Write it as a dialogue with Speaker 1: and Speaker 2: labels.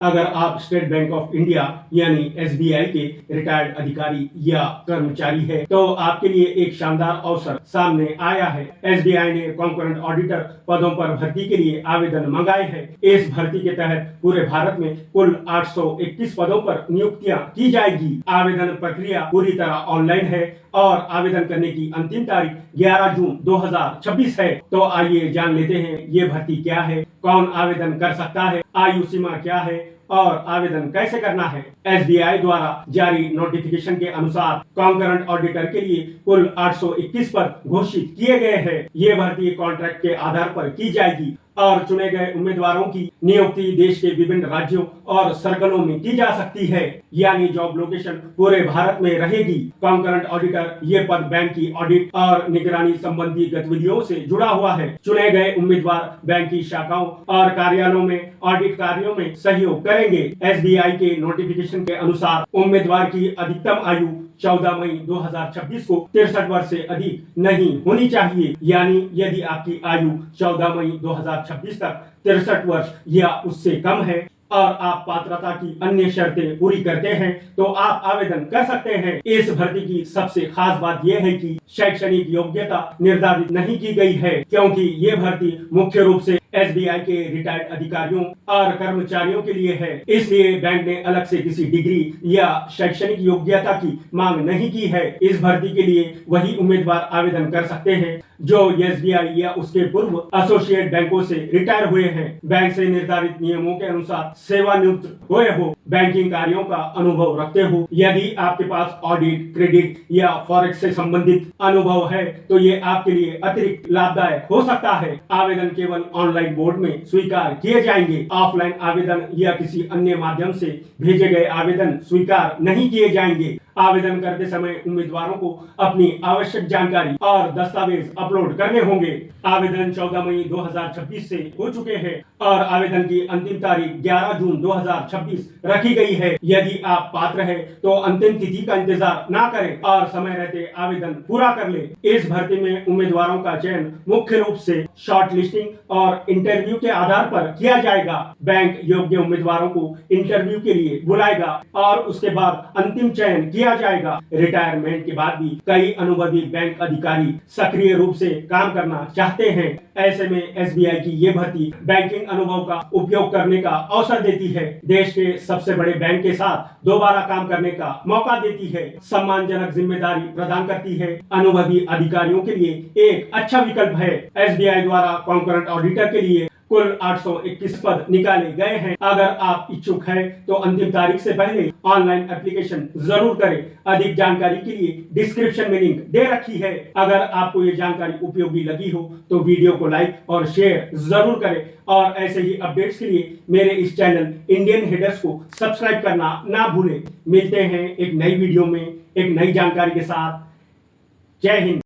Speaker 1: अगर आप state bank of India यानी एसबीआई के रिटायर्ड अधिकारी या कर्मचारी है तो आपके लिए एक शानदार अवसर सामने आया है। एसबीआई ने कॉन्करेंट ऑडिटर पदों पर भर्ती के लिए आवेदन मंगाए हैं। इस भर्ती के तहत पूरे भारत में कुल 821 पदों पर नियुक्तियां की जाएगी। आवेदन प्रक्रिया पूरी तरह ऑनलाइन है और आवेदन करने की अंतिम तारीख 11 जून 2026 है। तो आइए जान लेते हैं ये भर्ती क्या है, कौन आवेदन कर सकता है, आयु सीमा क्या है और आवेदन कैसे करना है। एसबीआई द्वारा जारी नोटिफिकेशन के अनुसार कॉन्करेंट ऑडिटर के लिए कुल 821 पद घोषित किए गए हैं। ये भर्ती कॉन्ट्रैक्ट के आधार पर की जाएगी और चुने गए उम्मीदवारों की नियुक्ति देश के विभिन्न राज्यों और सर्कलों में की जा सकती है, यानी जॉब लोकेशन पूरे भारत में रहेगी। कॉन्करेंट ऑडिटर ये पद बैंक की ऑडिट और निगरानी संबंधी गतिविधियों से जुड़ा हुआ है। चुने गए उम्मीदवार बैंक की शाखाओं और कार्यालयों में ऑडिट कार्यों में सहयोग करेंगे। एसबीआई के नोटिफिकेशन के अनुसार उम्मीदवार की अधिकतम आयु 14 मई 2026 को 63 वर्ष से अधिक नहीं होनी चाहिए, यानी यदि आपकी आयु 14 मई 2026 तक 63 वर्ष या उससे कम है और आप पात्रता की अन्य शर्तें पूरी करते हैं तो आप आवेदन कर सकते हैं। इस भर्ती की सबसे खास बात यह है कि शैक्षणिक योग्यता निर्धारित नहीं की गई है, क्योंकि ये भर्ती मुख्य रूप से एसबीआई के रिटायर्ड अधिकारियों और कर्मचारियों के लिए है। इसलिए बैंक ने अलग से किसी डिग्री या शैक्षणिक योग्यता की मांग नहीं की है। इस भर्ती के लिए वही उम्मीदवार आवेदन कर सकते हैं जो एसबीआई या उसके पूर्व एसोसिएट बैंकों से रिटायर हुए हैं, बैंक से निर्धारित नियमों के अनुसार सेवानिवृत्त हुए हो, बैंकिंग कार्यों का अनुभव रखते हो। यदि आपके पास ऑडिट, क्रेडिट या फॉरेक्स से संबंधित अनुभव है तो ये आपके लिए अतिरिक्त लाभदायक हो सकता है। आवेदन केवल ऑनलाइन मोड में स्वीकार किए जाएंगे। ऑफलाइन आवेदन या किसी अन्य माध्यम से भेजे गए आवेदन स्वीकार नहीं किए जाएंगे। आवेदन करते समय उम्मीदवारों को अपनी आवश्यक जानकारी और दस्तावेज अपलोड करने होंगे। आवेदन 14 मई 2026 से हो चुके हैं और आवेदन की अंतिम तारीख 11 जून 2026 रखी गई है। यदि आप पात्र हैं तो अंतिम तिथि का इंतजार ना करें और समय रहते आवेदन पूरा कर ले। इस भर्ती में उम्मीदवारों का चयन मुख्य रूप से शॉर्ट लिस्टिंग और इंटरव्यू के आधार पर किया जाएगा। बैंक योग्य उम्मीदवारों को इंटरव्यू के लिए बुलाएगा और उसके बाद अंतिम चयन किया जाएगा। रिटायरमेंट के बाद भी कई अनुभवी बैंक अधिकारी सक्रिय रूप से काम करना चाहते हैं। ऐसे में एसबीआई की ये भर्ती बैंकिंग अनुभव का उपयोग करने का अवसर देती है, देश के सबसे बड़े बैंक के साथ दोबारा काम करने का मौका देती है, सम्मानजनक जिम्मेदारी प्रदान करती है। अनुभवी अधिकारियों के लिए एक अच्छा विकल्प है। एसबीआई द्वारा कॉन्करेंट ऑडिटर के लिए कुल 821 पद निकाले गए हैं। अगर आप इच्छुक हैं तो अंतिम तारीख से पहले ऑनलाइन एप्लीकेशन जरूर करें। अधिक जानकारी के लिए डिस्क्रिप्शन में लिंक दे रखी है। अगर आपको ये जानकारी उपयोगी लगी हो तो वीडियो को लाइक और शेयर जरूर करें और ऐसे ही अपडेट्स के लिए मेरे इस चैनल इंडियन हेडर्स को सब्सक्राइब करना ना भूलें। मिलते हैं एक नई वीडियो में एक नई जानकारी के साथ। जय हिंद।